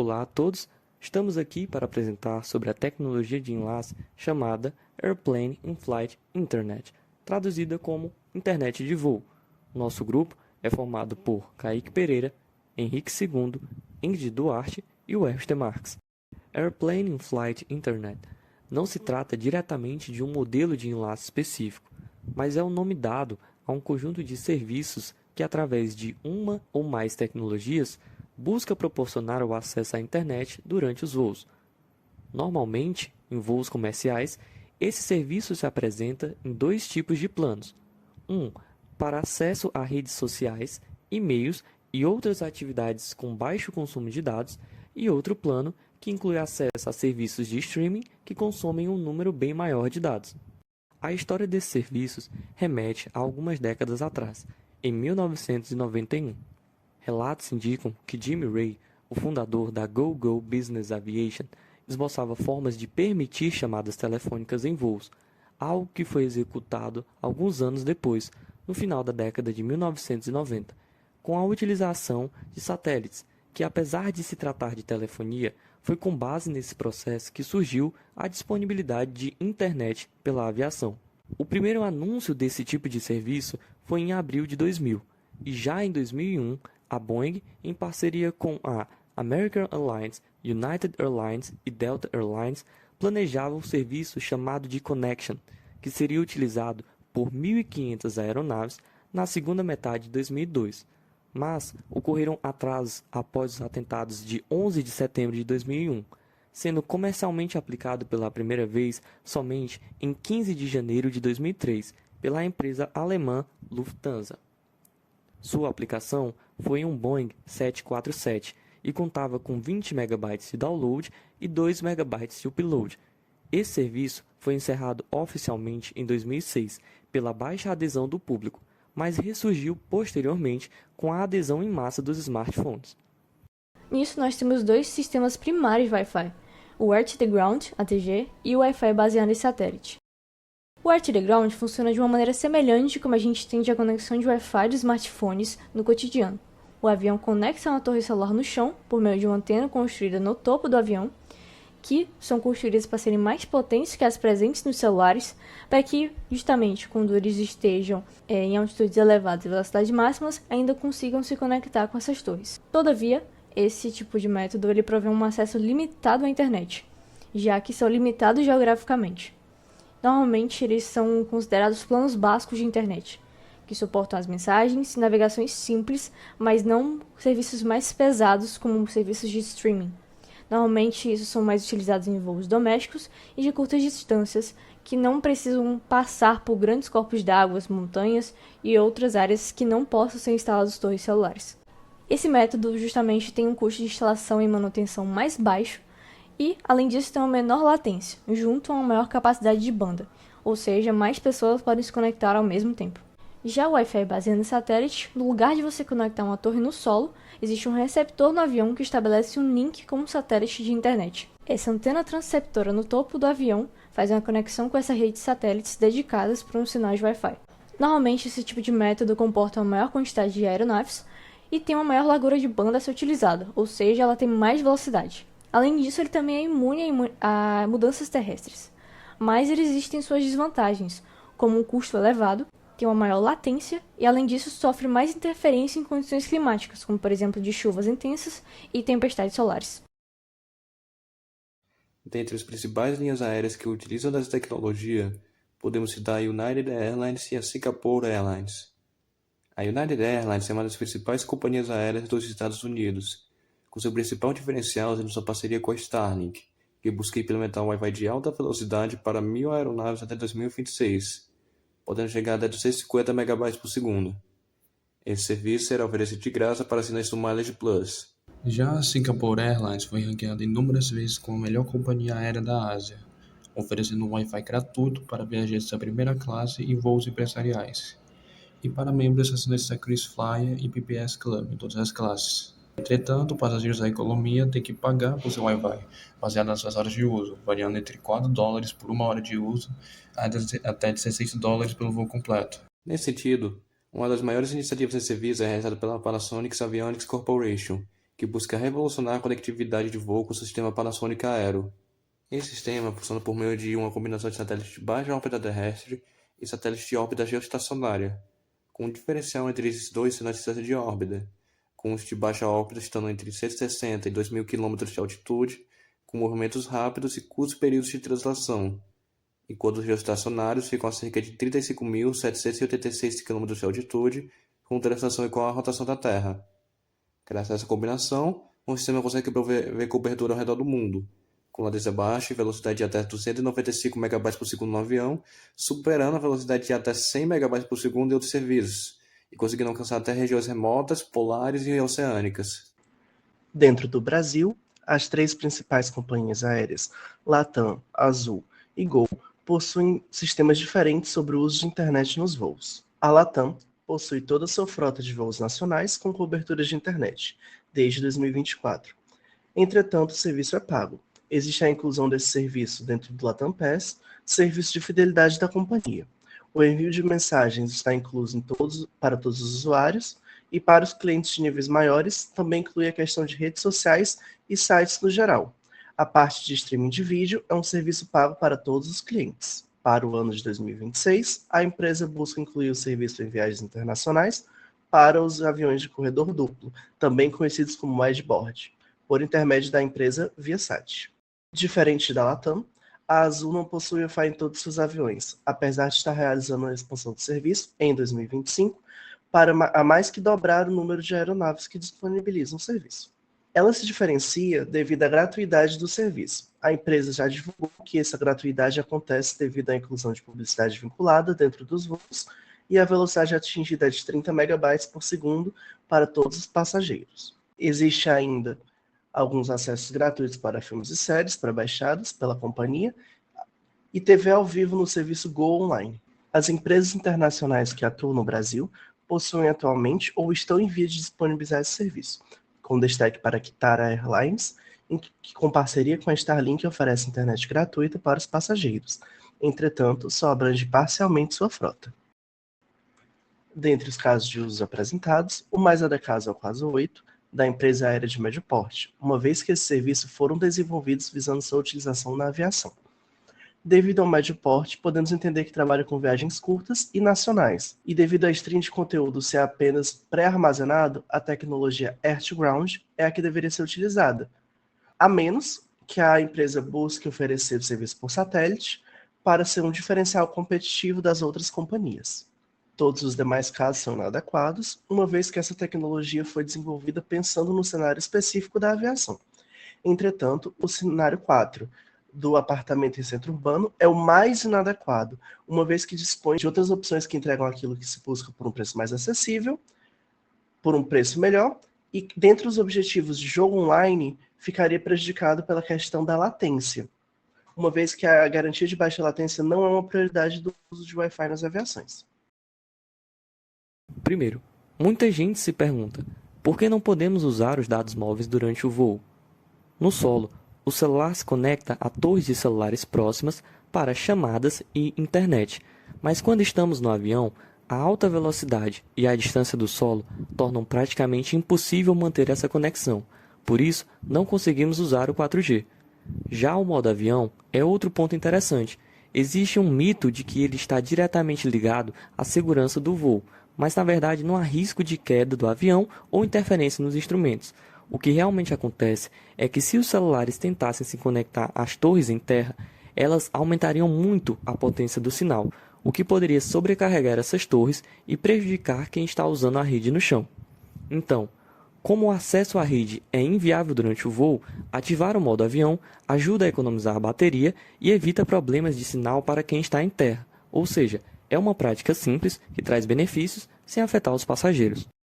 Olá a todos, estamos aqui para apresentar sobre a tecnologia de enlace chamada Airplane in-Flight Internet, traduzida como Internet de Voo. Nosso grupo é formado por Kaique Pereira, Henrique II, Ingrid Duarte e Webster Marques. Airplane in-Flight Internet não se trata diretamente de um modelo de enlace específico, mas é o nome dado a um conjunto de serviços que, através de uma ou mais tecnologias, busca proporcionar o acesso à internet durante os voos. Normalmente, em voos comerciais, esse serviço se apresenta em dois tipos de planos. Um, para acesso a redes sociais, e-mails e outras atividades com baixo consumo de dados, e outro plano que inclui acesso a serviços de streaming que consomem um número bem maior de dados. A história desses serviços remete a algumas décadas atrás, em 1991. Relatos indicam que Jimmy Ray, o fundador da GoGo Business Aviation, esboçava formas de permitir chamadas telefônicas em voos, algo que foi executado alguns anos depois, no final da década de 1990, com a utilização de satélites, que, apesar de se tratar de telefonia, foi com base nesse processo que surgiu a disponibilidade de internet pela aviação. O primeiro anúncio desse tipo de serviço foi em abril de 2000, e já em 2001, a Boeing, em parceria com a American Airlines, United Airlines e Delta Airlines, planejava um serviço chamado de Connection, que seria utilizado por 1.500 aeronaves na segunda metade de 2002. Mas ocorreram atrasos após os atentados de 11 de setembro de 2001, sendo comercialmente aplicado pela primeira vez somente em 15 de janeiro de 2003 pela empresa alemã Lufthansa. Sua aplicação foi um Boeing 747 e contava com 20 MB de download e 2 MB de upload. Esse serviço foi encerrado oficialmente em 2006 pela baixa adesão do público, mas ressurgiu posteriormente com a adesão em massa dos smartphones. Nisso nós temos dois sistemas primários de Wi-Fi, o Air to the Ground, ATG, e o Wi-Fi baseado em satélite. O Air to the Ground funciona de uma maneira semelhante como a gente entende a conexão de Wi-Fi dos smartphones no cotidiano. O avião conecta uma torre celular no chão por meio de uma antena construída no topo do avião, que são construídas para serem mais potentes que as presentes nos celulares, para que, justamente, quando eles estejam em altitudes elevadas e velocidades máximas, ainda consigam se conectar com essas torres. Todavia, esse tipo de método ele provê um acesso limitado à internet, já que são limitados geograficamente. Normalmente, eles são considerados planos básicos de internet, que suportam as mensagens e navegações simples, mas não serviços mais pesados como serviços de streaming. Normalmente, isso são mais utilizados em voos domésticos e de curtas distâncias, que não precisam passar por grandes corpos d'água, montanhas e outras áreas que não possam ser instaladas torres celulares. Esse método justamente tem um custo de instalação e manutenção mais baixo e, além disso, tem uma menor latência, junto a uma maior capacidade de banda, ou seja, mais pessoas podem se conectar ao mesmo tempo. Já o Wi-Fi baseado em satélite, no lugar de você conectar uma torre no solo, existe um receptor no avião que estabelece um link com um satélite de internet. Essa antena transceptora no topo do avião faz uma conexão com essa rede de satélites dedicadas para um sinal de Wi-Fi. Normalmente, esse tipo de método comporta uma maior quantidade de aeronaves e tem uma maior largura de banda a ser utilizada, ou seja, ela tem mais velocidade. Além disso, ele também é imune a mudanças terrestres. Mas existem suas desvantagens, como um custo elevado, tem uma maior latência e, além disso, sofre mais interferência em condições climáticas, como, por exemplo, de chuvas intensas e tempestades solares. Dentre as principais linhas aéreas que utilizam dessa tecnologia, podemos citar a United Airlines e a Singapore Airlines. A United Airlines é uma das principais companhias aéreas dos Estados Unidos, com seu principal diferencial sendo sua parceria com a Starlink, que busca implementar um Wi-Fi de alta velocidade para 1.000 aeronaves até 2026, podendo chegar até 250 MB por segundo. Esse serviço será oferecido de graça para assinantes do Mileage Plus. Já a Singapore Airlines foi ranqueada inúmeras vezes como a melhor companhia aérea da Ásia, oferecendo um Wi-Fi gratuito para viajantes da primeira classe e voos empresariais, e para membros assinantes da KrisFlyer e PPS Club em todas as classes. Entretanto, passageiros da economia têm que pagar por seu Wi-Fi, baseado nas suas horas de uso, variando entre $4 por uma hora de uso até $16 pelo voo completo. Nesse sentido, uma das maiores iniciativas desse serviço é realizada pela Panasonic Avionics Corporation, que busca revolucionar a conectividade de voo com o sistema Panasonic Aero. Esse sistema funciona por meio de uma combinação de satélites de baixa órbita terrestre e satélites de órbita geoestacionária, com um diferencial entre esses dois sendo a distância de órbita, com os de baixa órbita estando entre 160 e 2.000 km de altitude, com movimentos rápidos e curtos períodos de translação, enquanto os geoestacionários ficam a cerca de 35.786 km de altitude, com translação igual à rotação da Terra. Graças a essa combinação, o sistema consegue prover cobertura ao redor do mundo, com latência baixa e velocidade de até 295 MB por segundo no avião, superando a velocidade de até 100 MB por segundo em outros serviços, e conseguindo alcançar até regiões remotas, polares e oceânicas. Dentro do Brasil, as 3 principais companhias aéreas, Latam, Azul e Gol, possuem sistemas diferentes sobre o uso de internet nos voos. A Latam possui toda a sua frota de voos nacionais com cobertura de internet, desde 2024. Entretanto, o serviço é pago. Existe a inclusão desse serviço dentro do Latam Pass, serviço de fidelidade da companhia. O envio de mensagens está incluso para todos os usuários, e para os clientes de níveis maiores, também inclui a questão de redes sociais e sites no geral. A parte de streaming de vídeo é um serviço pago para todos os clientes. Para o ano de 2026, a empresa busca incluir o serviço em viagens internacionais para os aviões de corredor duplo, também conhecidos como widebody, por intermédio da empresa Viasat. Diferente da Latam, a Azul não possui Wi-Fi em todos os seus aviões, apesar de estar realizando a expansão do serviço em 2025 para a mais que dobrar o número de aeronaves que disponibilizam o serviço. Ela se diferencia devido à gratuidade do serviço. A empresa já divulgou que essa gratuidade acontece devido à inclusão de publicidade vinculada dentro dos voos e a velocidade atingida é de 30 MB por segundo para todos os passageiros. Existe ainda alguns acessos gratuitos para filmes e séries pré-baixados pela companhia e TV ao vivo no serviço Go Online. As empresas internacionais que atuam no Brasil possuem atualmente ou estão em vias de disponibilizar esse serviço, com destaque para a Kitara Airlines, que com parceria com a Starlink oferece internet gratuita para os passageiros. Entretanto, só abrange parcialmente sua frota. Dentre os casos de uso apresentados, o mais adequado é o caso 8, da empresa aérea de médio porte, uma vez que esses serviços foram desenvolvidos visando sua utilização na aviação. Devido ao médio porte, podemos entender que trabalha com viagens curtas e nacionais, e devido a stream de conteúdo ser apenas pré-armazenado, a tecnologia Air-to-Ground é a que deveria ser utilizada, a menos que a empresa busque oferecer o serviço por satélite para ser um diferencial competitivo das outras companhias. Todos os demais casos são inadequados, uma vez que essa tecnologia foi desenvolvida pensando no cenário específico da aviação. Entretanto, o cenário 4 do apartamento em centro urbano é o mais inadequado, uma vez que dispõe de outras opções que entregam aquilo que se busca por um preço mais acessível, por um preço melhor, e dentre os objetivos de jogo online, ficaria prejudicado pela questão da latência, uma vez que a garantia de baixa latência não é uma prioridade do uso de Wi-Fi nas aviações. Primeiro, muita gente se pergunta, por que não podemos usar os dados móveis durante o voo? No solo, o celular se conecta a torres de celulares próximas para chamadas e internet, mas quando estamos no avião, a alta velocidade e a distância do solo tornam praticamente impossível manter essa conexão, por isso não conseguimos usar o 4G. Já o modo avião é outro ponto interessante. Existe um mito de que ele está diretamente ligado à segurança do voo, mas na verdade não há risco de queda do avião ou interferência nos instrumentos. O que realmente acontece é que se os celulares tentassem se conectar às torres em terra, elas aumentariam muito a potência do sinal, o que poderia sobrecarregar essas torres e prejudicar quem está usando a rede no chão. Então, como o acesso à rede é inviável durante o voo, ativar o modo avião ajuda a economizar a bateria e evita problemas de sinal para quem está em terra, ou seja, é uma prática simples que traz benefícios sem afetar os passageiros.